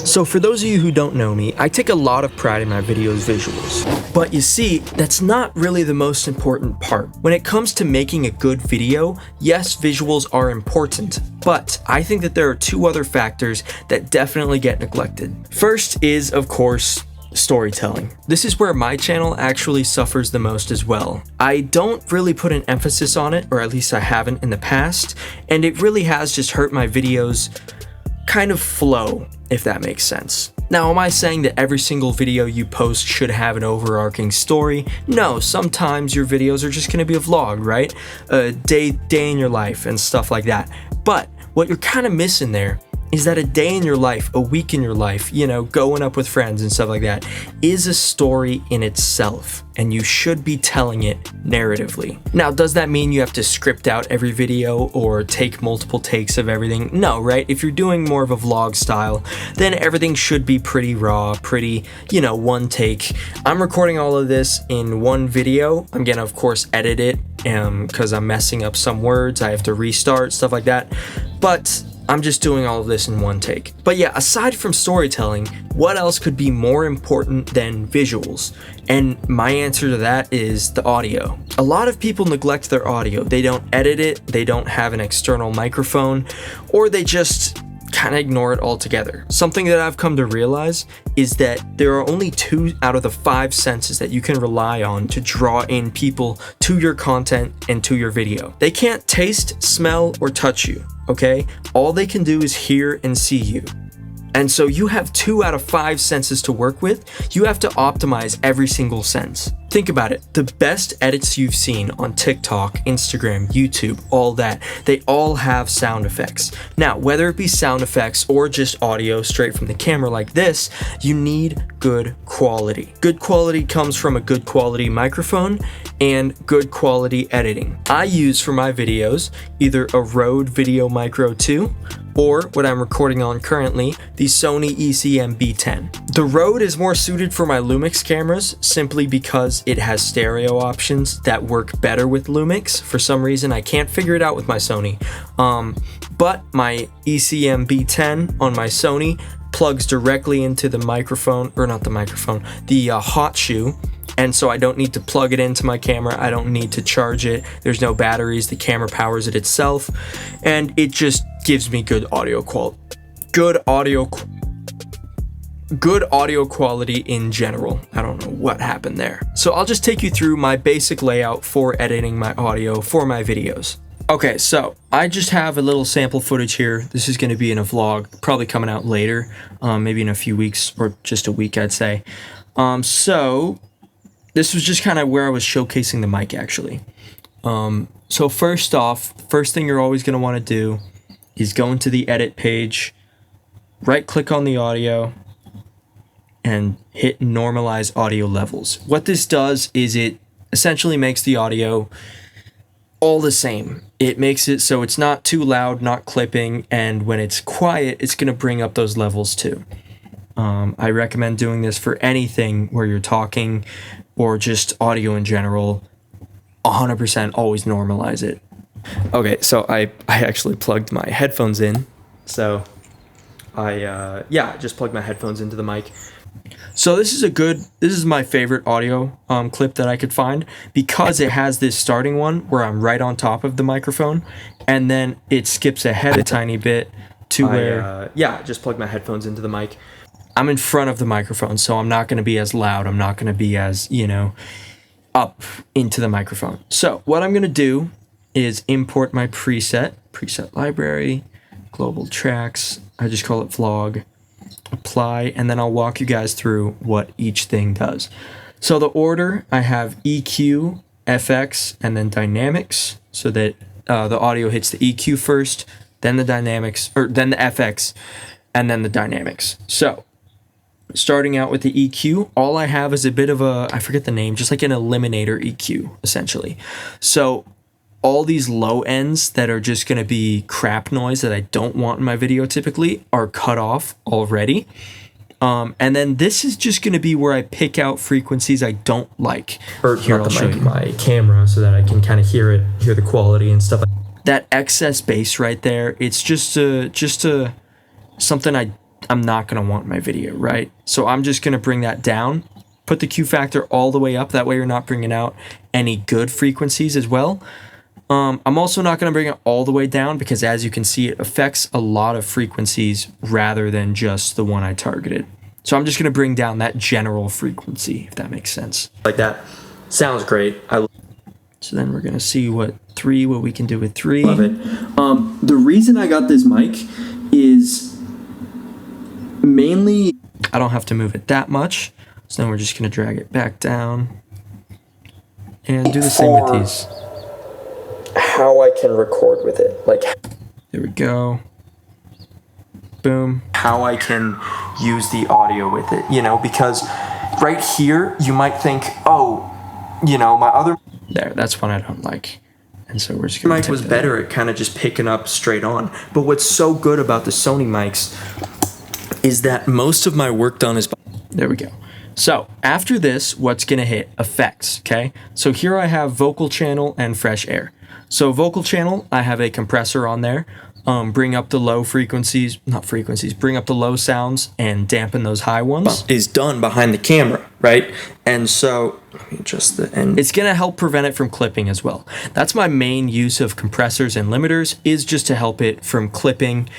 So for those of you who don't know me, I take a lot of pride in my videos' visuals. But you see, that's not really the most important part. When it comes to making a good video, yes, visuals are important, but I think that there are two other factors that definitely get neglected. First is, of course, storytelling. This is where my channel actually suffers the most as well. I don't really put an emphasis on it, or at least I haven't in the past, and it really has just hurt my videos kind of flow, if that makes sense. Now, am I saying that every single video you post should have an overarching story? No, sometimes your videos are just gonna be a vlog, right? A day in your life and stuff like that. But what you're kind of missing there is that a day in your life, a week in your life, you know, going up with friends and stuff like that, is a story in itself, and you should be telling it narratively. Now, does that mean you have to script out every video or take multiple takes of everything? No, right? If you're doing more of a vlog style, then everything should be pretty raw, pretty, you know, one take. I'm recording all of this in one video. I'm gonna, of course, edit it because I'm messing up some words. I have to restart, stuff like that. But I'm just doing all of this in one take. But yeah, aside from storytelling, what else could be more important than visuals? And my answer to that is the audio. A lot of people neglect their audio. They don't edit it, they don't have an external microphone, or they just kind of ignore it altogether. Something that I've come to realize is that there are only 2 out of the 5 senses that you can rely on to draw in people to your content and to your video. They can't taste, smell, or touch you, okay? All they can do is hear and see you. And so you have 2 out of 5 senses to work with. You have to optimize every single sense. Think about it. The best edits you've seen on TikTok, Instagram, YouTube, all that, they all have sound effects. Now, whether it be sound effects or just audio straight from the camera like this, you need good quality. Good quality comes from a good quality microphone and good quality editing. I use for my videos either a Rode Video Micro 2 or what I'm recording on currently, the Sony ECM B10. The Rode is more suited for my Lumix cameras simply because it has stereo options that work better with Lumix. For some reason, I can't figure it out with my Sony. But my ECM B10 on my Sony plugs directly into the microphone, or not the microphone, the hot shoe. And so I don't need to plug it into my camera. I don't need to charge it. There's no batteries. The camera powers it itself. And it just gives me good audio quality. Good audio quality in general. I don't know what happened there. So I'll just take you through my basic layout for editing my audio for my videos. Okay, so I just have a little sample footage here. This is going to be in a vlog, probably coming out later, maybe in a few weeks or just a week, I'd say. So this was just kind of where I was showcasing the mic, actually. So first off, first thing you're always going to want to do is go into the edit page, right click on the audio, and hit normalize audio levels. What this does is it essentially makes the audio all the same. It makes it so it's not too loud, not clipping, and when it's quiet, it's going to bring up those levels too. I recommend doing this for anything where you're talking or just audio in general. 100% always normalize it. Okay, so I actually plugged my headphones in. So I just plugged my headphones into the mic. So this is my favorite audio clip that I could find because it has this starting one where I'm right on top of the microphone, and then it skips ahead a tiny bit to where just plug my headphones into the mic. I'm in front of the microphone, so I'm not going to be as loud. I'm not going to be as, up into the microphone. So what I'm going to do is import my preset library, global tracks. I just call it vlog, apply, and then I'll walk you guys through what each thing does. So the order, I have EQ, FX, and then dynamics, so that the audio hits the EQ first, then the dynamics, or then the FX, and then the dynamics. So starting out with the EQ, all I have is a bit of a, I forget the name, just like an eliminator EQ, essentially. So all these low ends that are just going to be crap noise that I don't want in my video typically are cut off already. And then this is just going to be where I pick out frequencies I don't like. Here, I'll show you my camera so that I can kind of hear the quality and stuff. That excess bass right there, it's just something I I'm not going to want my video, right? So I'm just going to bring that down, put the Q factor all the way up. That way you're not bringing out any good frequencies as well. I'm also not going to bring it all the way down because, as you can see, it affects a lot of frequencies rather than just the one I targeted. So I'm just going to bring down that general frequency, if that makes sense. Like that. Sounds great. So then we're going to see what we can do with 3. Love it. The reason I got this mic is mainly... I don't have to move it that much. So then we're just going to drag it back down. And do the same with these. How I can record with it. Like, there we go. Boom. How I can use the audio with it, you know, because right here you might think, oh, you know, my other... There, that's one I don't like. And so we're just going to... mic was better at kind of just picking up straight on. But what's so good about the Sony mics is that most of my work done is... There we go. So after this, what's going to hit? Effects, okay? So here I have vocal channel and fresh air. So vocal channel, I have a compressor on there. Bring up the low frequencies, bring up the low sounds and dampen those high ones. Is done behind the camera, right? And so, let me adjust the end. It's going to help prevent it from clipping as well. That's my main use of compressors and limiters, is just to help it from clipping,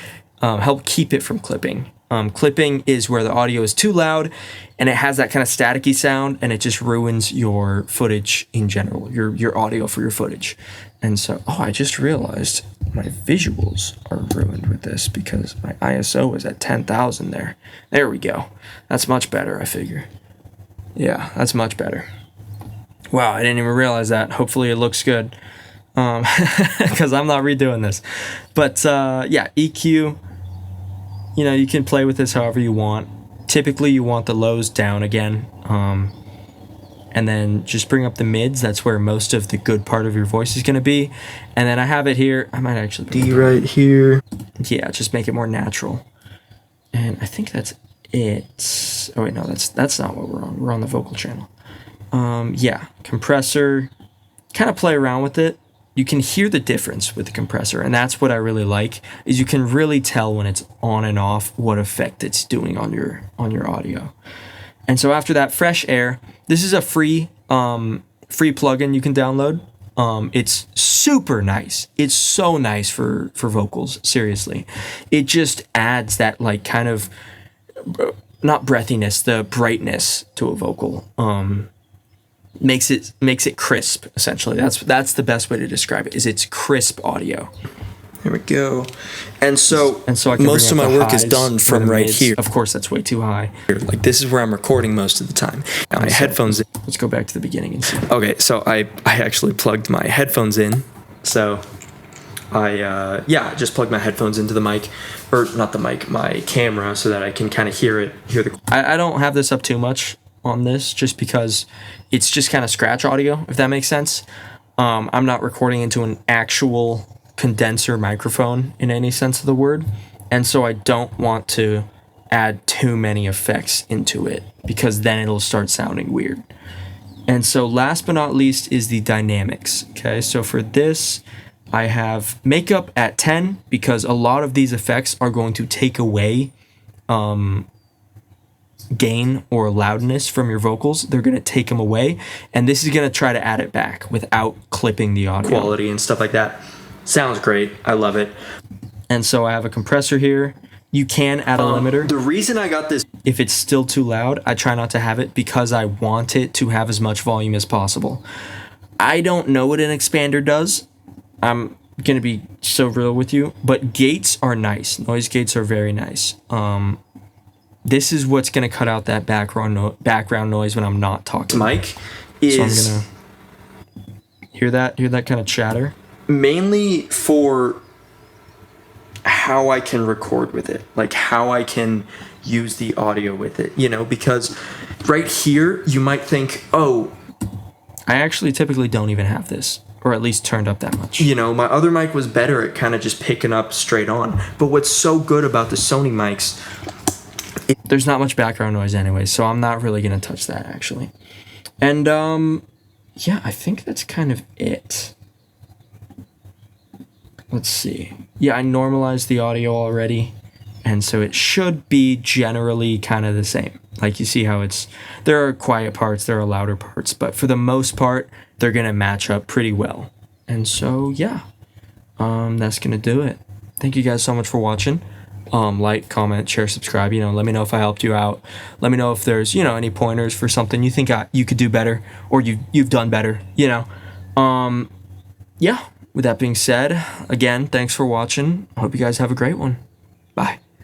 help keep it from clipping. Clipping is where the audio is too loud and it has that kind of staticky sound and it just ruins your footage in general, your audio for your footage. And so, oh, I just realized my visuals are ruined with this because my ISO was at 10,000 there. There we go. That's much better, I figure. Yeah, that's much better. Wow, I didn't even realize that. Hopefully it looks good because I'm not redoing this. But yeah, EQ, you know, you can play with this however you want. Typically, you want the lows down again. And then just bring up the mids. That's where most of the good part of your voice is going to be. And then I have it here. I might actually D right here. Yeah, just make it more natural. And I think that's it. Oh wait, no, that's not what we're on. We're on the vocal channel. Yeah, compressor. Kind of play around with it. You can hear the difference with the compressor, and that's what I really like, is you can really tell when it's on and off what effect it's doing on your audio. And so after that, fresh air. This is a free plugin you can download. It's super nice. It's so nice for vocals, seriously. It just adds that like kind of not breathiness, the brightness to a vocal. Makes it crisp, essentially. That's the best way to describe it, is it's crisp audio. There we go. And so I can most of my work is done from right here. Of course, that's way too high. Like, this is where I'm recording most of the time. Now my headphones in. Let's go back to the beginning and see. Okay, so I actually plugged my headphones in. So I just plugged my headphones into the mic, or not the mic, my camera, so that I can kind of hear the. I don't have this up too much on this, just because it's just kind of scratch audio, if that makes sense. I'm not recording into an actual condenser microphone in any sense of the word, and so I don't want to add too many effects into it because then it'll start sounding weird. And so last but not least is the dynamics. Okay, so for this I have makeup at 10 because a lot of these effects are going to take away gain or loudness from your vocals. They're going to take them away, and this is going to try to add it back without clipping the audio quality and stuff like that. Sounds great. I love it. And so I have a compressor here. You can add a limiter. The reason I got this, if it's still too loud, I try not to have it because I want it to have as much volume as possible. I don't know what an expander does. I'm going to be so real with you, but gates are nice. Noise gates are very nice. This is what's going to cut out that background noise when I'm not talking. Mic is... So I'm going to hear that kind of chatter. Mainly for how I can record with it, like how I can use the audio with it, you know, because right here you might think, oh, I actually typically don't even have this, or at least turned up that much. You know, my other mic was better at kind of just picking up straight on. But what's so good about the Sony mics, there's not much background noise anyway, so I'm not really going to touch that actually. And yeah, I think that's kind of it. Let's see. Yeah, I normalized the audio already. And so it should be generally kind of the same. Like you see how there are quiet parts, there are louder parts, but for the most part, they're going to match up pretty well. And so, yeah, that's going to do it. Thank you guys so much for watching. Like, comment, share, subscribe. Let me know if I helped you out. Let me know if there's, any pointers for something you think you could do better, or you've done better, Yeah, with that being said, again, thanks for watching. I hope you guys have a great one. Bye.